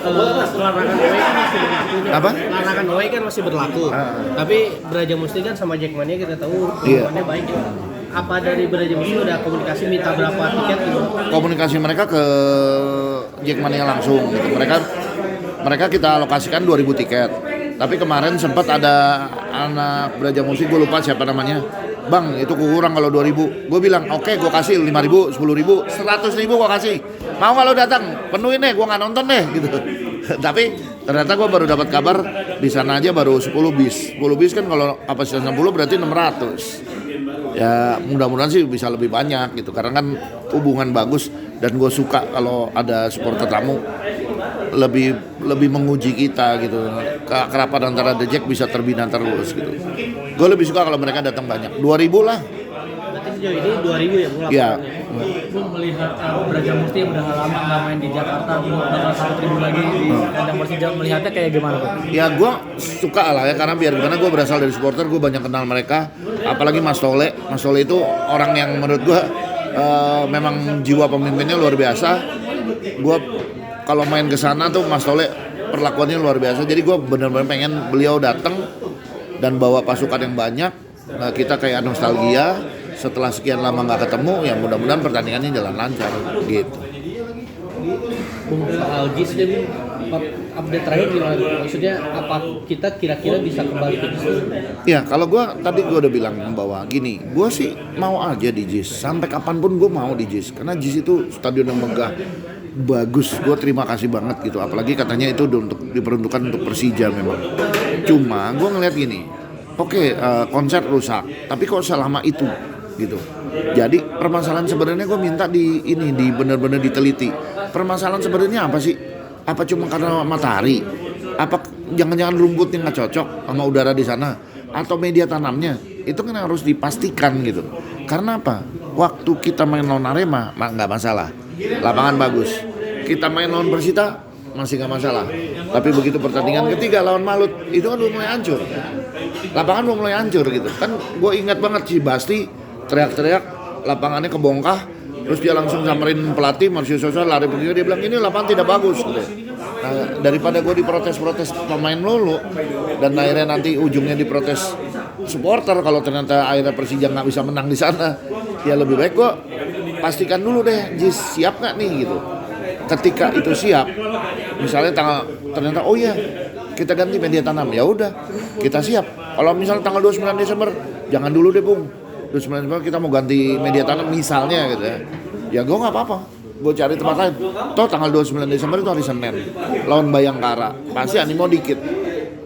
larangan away kan masih berlaku. Apa? Larangan away kan masih berlaku. Tapi Brajamusti kan sama Jackmania kita tahu hubungannya baik ya. Apa dari Brajamusti udah komunikasi minta berapa tiket gitu? Komunikasi mereka ke Jackmania langsung gitu. Mereka kita alokasikan 2.000 tiket. Tapi kemarin sempat ada anak Brajamusti, gue lupa siapa namanya. Bang, itu kurang kalau 2.000. Gue bilang, oke, gue kasih 5.000, 10.000, 100.000 gue kasih. Mau nggak lo datang? Penuhin deh, gue nggak nonton deh gitu. Tapi ternyata gue baru dapat kabar di sana aja baru 10 bis. 10 bis kan kalau kapasitas 60 berarti 600. Ya mudah-mudahan sih bisa lebih banyak gitu. Karena kan hubungan bagus dan gue suka kalau ada supporter tamu lebih menguji kita gitu. Kerapat antara The Jack bisa terbina terus gitu. Gue lebih suka kalau mereka datang banyak. 2.000 lah. Berarti sejauh ini 2.000 ya mulai. Iya. Bung melihat Brajamusti yang udah lama nggak main di Jakarta, bakal 1.000 lagi di kandang Persija, melihatnya kayak gimana Bung? Ya gue suka lah ya, karena biar gimana gue berasal dari supporter, gue banyak kenal mereka. Apalagi Mas Tole itu orang yang menurut gue memang jiwa pemimpinnya luar biasa. Gue kalau main ke sana tuh Mas Tole perlakuannya luar biasa. Jadi gue benar-benar pengen beliau datang dan bawa pasukan yang banyak. Kita kayak nostalgia setelah sekian lama nggak ketemu, ya mudah-mudahan pertandingannya jalan lancar gitu. Bung, soal JIS jadi update terakhir gimana? Maksudnya apa kita kira-kira bisa kembali ke JIS? Ya kalau tadi gue udah bilang bahwa gini, gue sih mau aja di JIS sampai kapanpun gue mau di JIS, karena JIS itu stadion yang megah, bagus. Gue terima kasih banget gitu, apalagi katanya itu untuk diperuntukkan untuk Persija memang. Cuma gue ngeliat gini, oke, konser rusak, tapi kok selama itu gitu. Jadi permasalahan sebenarnya gue minta di benar-benar diteliti. Permasalahan sebenarnya apa sih? Apa cuma karena matahari? Apa jangan-jangan rumputnya nggak cocok sama udara di sana? Atau media tanamnya? Itu kan harus dipastikan gitu. Karena apa? Waktu kita main lawan Arema nggak masalah, lapangan bagus. Kita main lawan Persita masih nggak masalah. Tapi begitu pertandingan ketiga lawan Malut, itu kan udah mulai hancur. Lapangan udah mulai hancur gitu. Kan gue ingat banget si Basti teriak-teriak, lapangannya kebongkah, terus dia langsung samperin pelatih Marcio Sosa, lari pergi, dia bilang ini lapangan tidak bagus gitu. Nah, daripada gue diprotes pemain lulu dan akhirnya nanti ujungnya diprotes supporter kalau ternyata akhirnya Persija nggak bisa menang di sana, ya lebih baik gue pastikan dulu deh JIS siap nggak nih gitu. Ketika itu siap, misalnya ternyata oh iya kita ganti media tanam, ya udah kita siap. Kalau misalnya tanggal 29 Desember jangan dulu deh Bung, 29 Desember kita mau ganti media tanam misalnya gitu ya gue nggak apa-apa, gue cari tempat lain. Toh tanggal 29 Desember itu hari Senin lawan Bayangkara, pasti animo dikit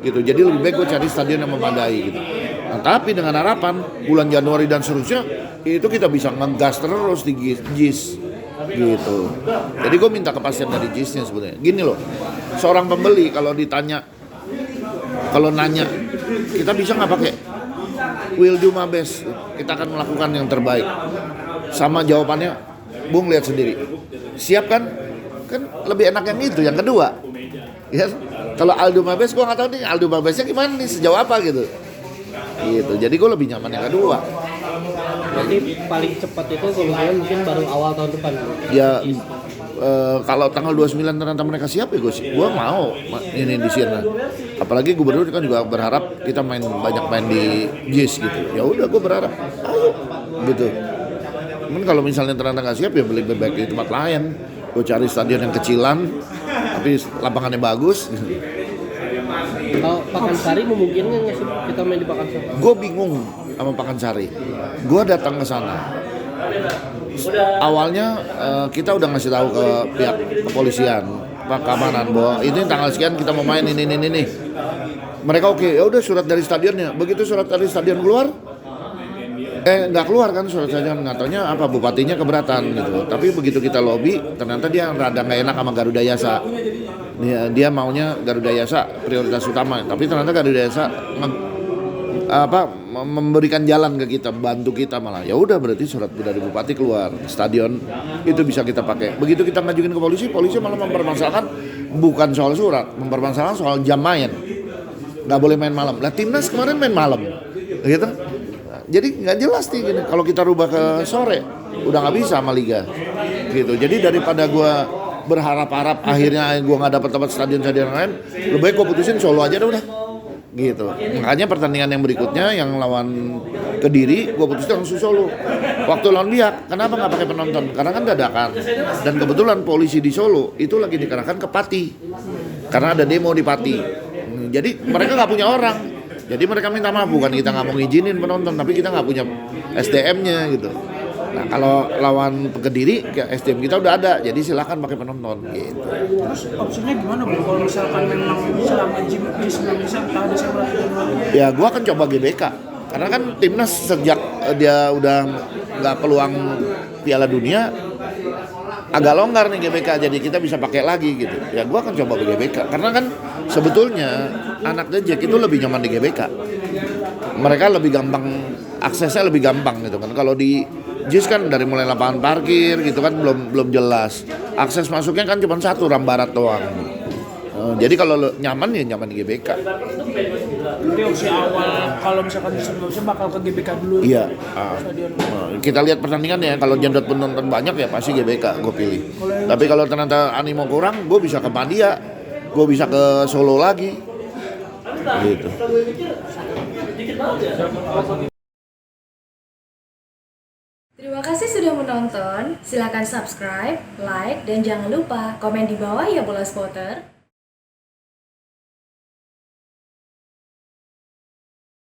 gitu. Jadi lebih baik gue cari stadion yang memadai gitu. Nah, tapi dengan harapan bulan Januari dan seterusnya itu kita bisa ngegas terus di JIS gitu. Jadi gue minta kepastian dari JIS-nya sebenarnya. Gini loh, seorang pembeli kalau nanya kita bisa nggak pakai, will do my best, kita akan melakukan yang terbaik. Sama jawabannya, Bung lihat sendiri. Siap kan? Kan lebih enak yang itu, yang kedua. Ya, kalau Aldo Mabes gue nggak tahu nih Aldo Mabesnya gimana nih, sejauh apa gitu. Gitu. Jadi gue lebih nyaman yang kedua. Berarti paling cepat itu kemungkinan mungkin baru awal tahun depan. Ya kalau tanggal 29 ternyata mereka siap ya gue mau ini di sini. Apalagi gubernur kan juga berharap kita banyak main di JIS gitu. Ya udah gue berharap ayo gitu. Cuman kalau misalnya ternyata nggak siap ya lebih baik di tempat lain. Gue cari stadion yang kecilan tapi lapangannya bagus. Kalau Pakansari memungkinkan nggak sih kita main di Pakansari? Gue bingung sama Pakansari. Gue datang ke sana. Awalnya kita udah ngasih tahu ke pihak kepolisian, Pak Keamanan bahwa ini tanggal sekian kita mau main ini. Mereka oke, ya udah surat dari stadionnya. Begitu surat dari stadion keluar, nggak keluar kan surat stadion, nggak taunya apa bupatinya keberatan gitu. Tapi begitu kita lobby, ternyata dia rada nggak enak sama Garuda Yasa. Dia maunya Garuda Yasa prioritas utama, tapi ternyata Garuda Yasa memberikan jalan ke kita, bantu kita malah. Ya udah berarti surat dari bupati keluar, stadion itu bisa kita pakai. Begitu kita ngajuin ke polisi malah mempermasalahkan bukan soal surat, mempermasalahkan soal jam main. Nggak boleh main malam. Lah timnas kemarin main malam, gitu. Jadi nggak jelas nih gini. Kalau kita rubah ke sore, udah nggak bisa sama liga, gitu. Jadi daripada gue berharap-harap akhirnya gue nggak dapat stadion-stadion lain, lebih baik gue putusin Solo aja dah udah gitu. Makanya pertandingan yang berikutnya yang lawan Kediri gue putusin langsung Solo. Waktu lawan Biak kenapa nggak pakai penonton, karena kan dadakan, dan kebetulan polisi di Solo itu lagi dikerahkan ke Pati karena ada demo di Pati. Jadi mereka nggak punya orang, jadi mereka minta maaf, bukan kita nggak mau ngizinin penonton, tapi kita nggak punya SDM-nya gitu. Nah kalau lawan Kediri, SDM kita udah ada, jadi silakan pakai penonton gitu. Terus opsinya gimana bro kalau misalkan memang selama JIS nggak bisa ada sebelah Ya gua akan coba GBK, karena kan timnas sejak dia udah nggak peluang Piala Dunia agak longgar nih GBK, jadi kita bisa pakai lagi gitu. Ya gua akan coba ke GBK, karena kan sebetulnya anak Jack itu lebih nyaman di GBK. Mereka lebih gampang, aksesnya lebih gampang gitu kan. Kalau di JIS kan dari mulai lapangan parkir gitu kan belum jelas. Akses masuknya kan cuma satu, Ram Barat doang. Jadi kalau nyaman ya nyaman di GBK. Jadi opsi awal kalau misalkan bisa bakal ke GBK dulu. Iya. Stadion. Kita lihat pertandingan ya, kalau jendot penonton banyak ya pasti GBK gue pilih. Tapi kalau ternyata animo kurang, gue bisa ke Madia, gue bisa ke Solo lagi. Gitu. Terima kasih sudah menonton. Silakan subscribe, like, dan jangan lupa komen di bawah ya Bola Spotter.